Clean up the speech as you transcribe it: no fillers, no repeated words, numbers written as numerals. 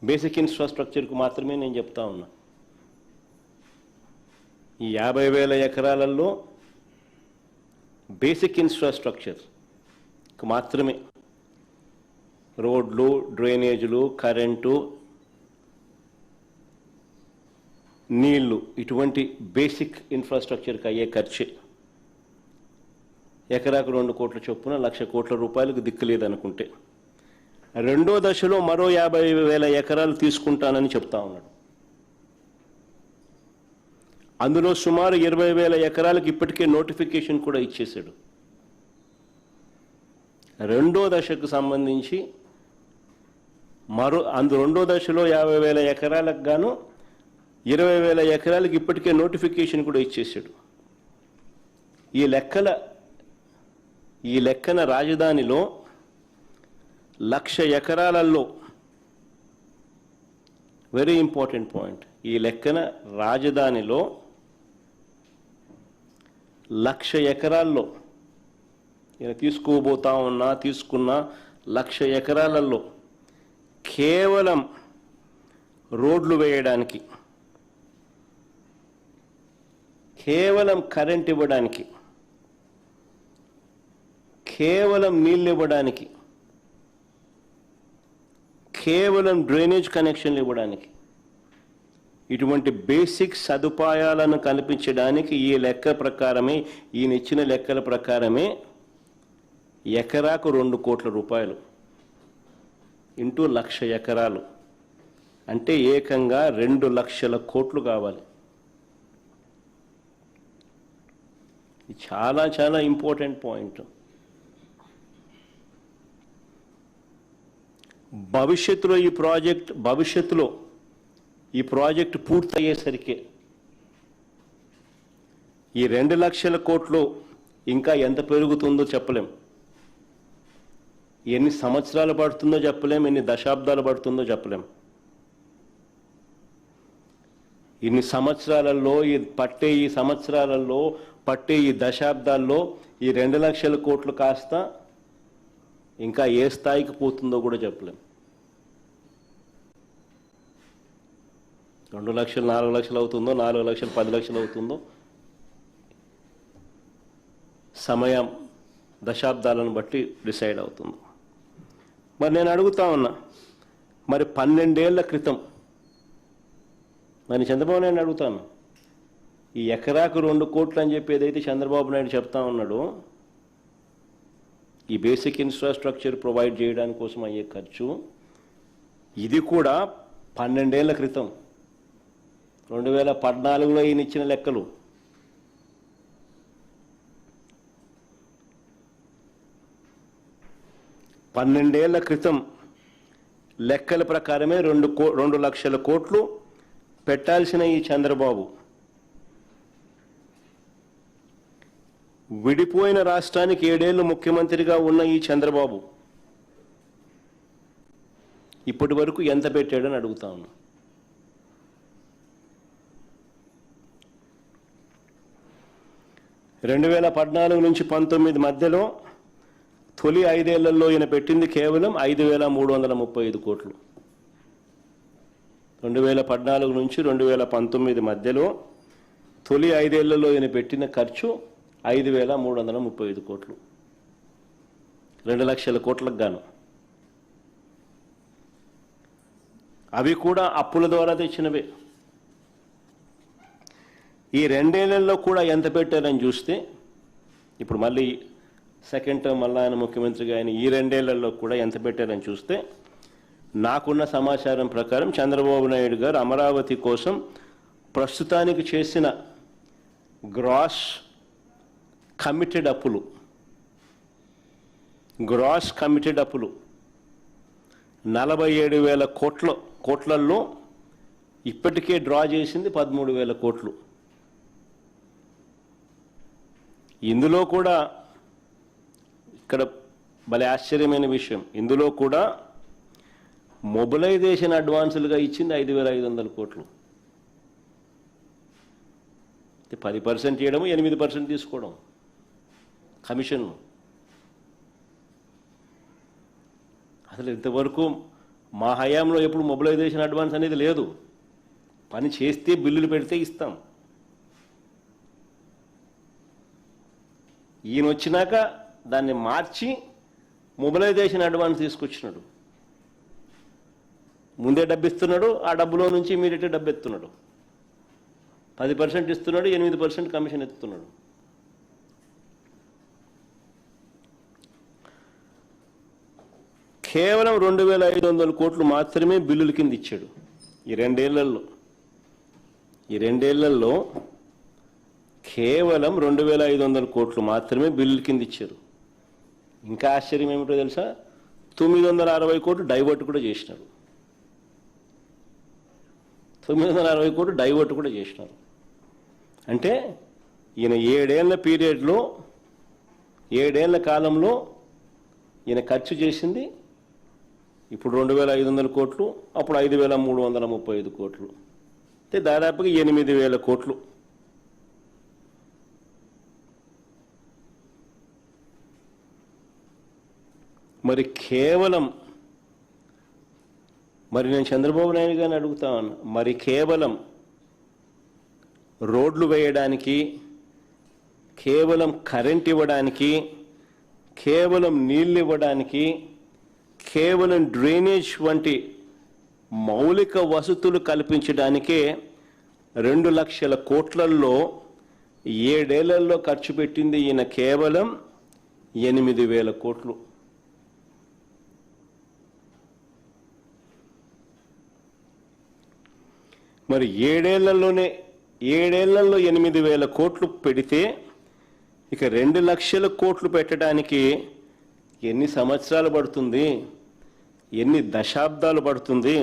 Basic ఇన్ఫ్రాస్ట్రక్చర్కు మాత్రమే నేను చెప్తా ఉన్నా. ఈ 50,000 ఎకరాలలో బేసిక్ ఇన్ఫ్రాస్ట్రక్చర్కు మాత్రమే రోడ్లు, డ్రైనేజీలు, కరెంటు, నీళ్లు, ఇటువంటి బేసిక్ ఇన్ఫ్రాస్ట్రక్చర్కి అయ్యే ఖర్చే ఎకరాకు 2 కోట్ల చొప్పున 1,00,000 కోట్ల రూపాయలకు దిక్కులేదనుకుంటే, రెండో దశలో మరో 50,000 ఎకరాలు తీసుకుంటానని చెప్తా ఉన్నాడు. అందులో సుమారు 20,000 ఎకరాలకు ఇప్పటికే నోటిఫికేషన్ కూడా ఇచ్చేశాడు. రెండో దశకు సంబంధించి రెండో దశలో 50,000 ఎకరాలకు గాను 20,000 ఎకరాలకు ఇప్పటికే నోటిఫికేషన్ కూడా ఇచ్చేశాడు. ఈ లెక్కన రాజధానిలో 1,00,000 ఎకరాలలో, వెరీ ఇంపార్టెంట్ పాయింట్, ఈ లెక్కన రాజధానిలో 1,00,000 ఎకరాల్లో తీసుకున్న 1,00,000 ఎకరాలలో కేవలం రోడ్లు వేయడానికి, కేవలం కరెంట్ ఇవ్వడానికి, కేవలం నీళ్ళు ఇవ్వడానికి, కేవలం డ్రైనేజ్ కనెక్షన్లు ఇవ్వడానికి, ఇటువంటి బేసిక్ సదుపాయాలను కల్పించడానికి ఈ లెక్క ప్రకారమే, ఈయన ఇచ్చిన లెక్కల ప్రకారమే ఎకరాకు 2 కోట్ల రూపాయలు ఇంటూ 1,00,000 ఎకరాలు అంటే ఏకంగా 2,00,000 కోట్లు కావాలి. చాలా చాలా ఇంపార్టెంట్ పాయింట్. భవిష్యత్తులో ఈ ప్రాజెక్ట్ పూర్తయ్యేసరికి ఈ 2,00,000 కోట్లు ఇంకా ఎంత పెరుగుతుందో చెప్పలేం, ఎన్ని సంవత్సరాలు పడుతుందో చెప్పలేం, ఎన్ని దశాబ్దాలు పడుతుందో చెప్పలేం. ఈ సంవత్సరాలలో పట్టే ఈ దశాబ్దాల్లో ఈ 2,00,000 కోట్లు కాస్త ఇంకా ఏ స్థాయికి పోతుందో కూడా చెప్పలేం. 2 లక్షలు 4 లక్షలు అవుతుందో, 4 లక్షలు 10 లక్షలు అవుతుందో, సమయం దశాబ్దాలను బట్టి డిసైడ్ అవుతుంది. మరి నేను అడుగుతా ఉన్నా, మరి 12 ఏళ్ల క్రితం మరి చంద్రబాబు నాయుడు అడుగుతాను, ఈ ఎకరాకు 2 కోట్లు అని చెప్పి ఏదైతే చంద్రబాబు నాయుడు చెప్తా ఉన్నాడో, ఈ బేసిక్ ఇన్ఫ్రాస్ట్రక్చర్ ప్రొవైడ్ చేయడానికి కోసం అయ్యే ఖర్చు, ఇది కూడా 12 ఏళ్ల క్రితం 2014లో ఈయన ఇచ్చిన లెక్కలు. పన్నెండేళ్ల క్రితం లెక్కల ప్రకారమే 2,00,000 కోట్లు పెట్టాల్సిన ఈ చంద్రబాబు విడిపోయిన రాష్ట్రానికి 7 ఏళ్లు ముఖ్యమంత్రిగా ఉన్న ఈ చంద్రబాబు ఇప్పటి వరకు ఎంత పెట్టాడని అడుగుతా ఉన్నా. రెండు 2014 నుంచి 19 మధ్యలో తొలి 5 ఏళ్లలో ఈయన పెట్టింది కేవలం 5,335 కోట్లు. 2014 నుంచి 2019 మధ్యలో తొలి 5 ఏళ్లలో ఈయన పెట్టిన ఖర్చు 5,335 కోట్లు, 2,00,000 కోట్లకు గాను. అవి కూడా అప్పుల ద్వారా తెచ్చినవే. ఈ 2 ఏళ్లలో కూడా ఎంత పెట్టారని చూస్తే, ఇప్పుడు మళ్ళీ సెకండ్ టర్మ్ మళ్ళీ ఆయన ముఖ్యమంత్రిగా ఆయన ఈ 2 ఏళ్లలో కూడా ఎంత పెట్టారని చూస్తే, నాకున్న సమాచారం ప్రకారం చంద్రబాబు నాయుడు గారు అమరావతి కోసం ప్రస్తుతానికి చేసిన గ్రాస్ కమిటెడ్ అప్పులు 47,000 కోట్లలో ఇప్పటికే డ్రా చేసింది 13,000 కోట్లు. ఇందులో కూడా ఇక్కడ భలే ఆశ్చర్యమైన విషయం, ఇందులో కూడా మొబిలైజేషన్ అడ్వాన్సులుగా ఇచ్చింది 5,500 కోట్లు. 10% చేయడము, 8% తీసుకోవడం కమిషన్. అసలు ఇంతవరకు మా హయాంలో ఎప్పుడు మొబిలైజేషన్ అడ్వాన్స్ అనేది లేదు. పని చేస్తే బిల్లులు పెడితే ఇస్తాం. ఈయన వచ్చినాక దాన్ని మార్చి మొబిలైజేషన్ అడ్వాన్స్ తీసుకొచ్చినాడు. ముందే డబ్బు ఇస్తున్నాడు, ఆ డబ్బులో నుంచి ఇమీడియట్గా డబ్బు ఎత్తున్నాడు. 10% ఇస్తున్నాడు, 8% కమిషన్ ఎత్తున్నాడు. కేవలం 2,500 కోట్లు మాత్రమే బిల్లుల కింద ఇచ్చాడు ఈ రెండేళ్లలో. కేవలం 2,500 కోట్లు మాత్రమే బిల్లుల కింద ఇచ్చారు. ఇంకా ఆశ్చర్యం ఏమిటో తెలుసా, 960 కోట్లు డైవర్ట్ కూడా చేసినారు. 960 కోట్లు డైవర్ట్ కూడా చేసినారు. అంటే ఈయన 7 ఏళ్ల పీరియడ్లో 7 ఏళ్ల కాలంలో ఈయన ఖర్చు చేసింది ఇప్పుడు 2,500 కోట్లు, అప్పుడు 5,335 కోట్లు, అంటే దాదాపుగా 8,000 కోట్లు. మరి కేవలం నేను చంద్రబాబు నాయుడు గారిని అడుగుతా ఉన్నా, మరి కేవలం రోడ్లు వేయడానికి, కేవలం కరెంట్ ఇవ్వడానికి, కేవలం నీళ్ళు ఇవ్వడానికి, కేవలం డ్రైనేజ్ వంటి మౌలిక వసతులు కల్పించడానికే 2 లక్షల కోట్లలో 7 ఏళ్లలో ఖర్చు పెట్టింది ఈయన కేవలం 8,000 కోట్లు. మరి 7 ఏళ్లలో 8,000 కోట్లు పెడితే ఇక 2 లక్షల కోట్లు పెట్టడానికి ఎన్ని సంవత్సరాలు పడుతుంది, ఎన్ని దశాబ్దాలు పడుతుంది?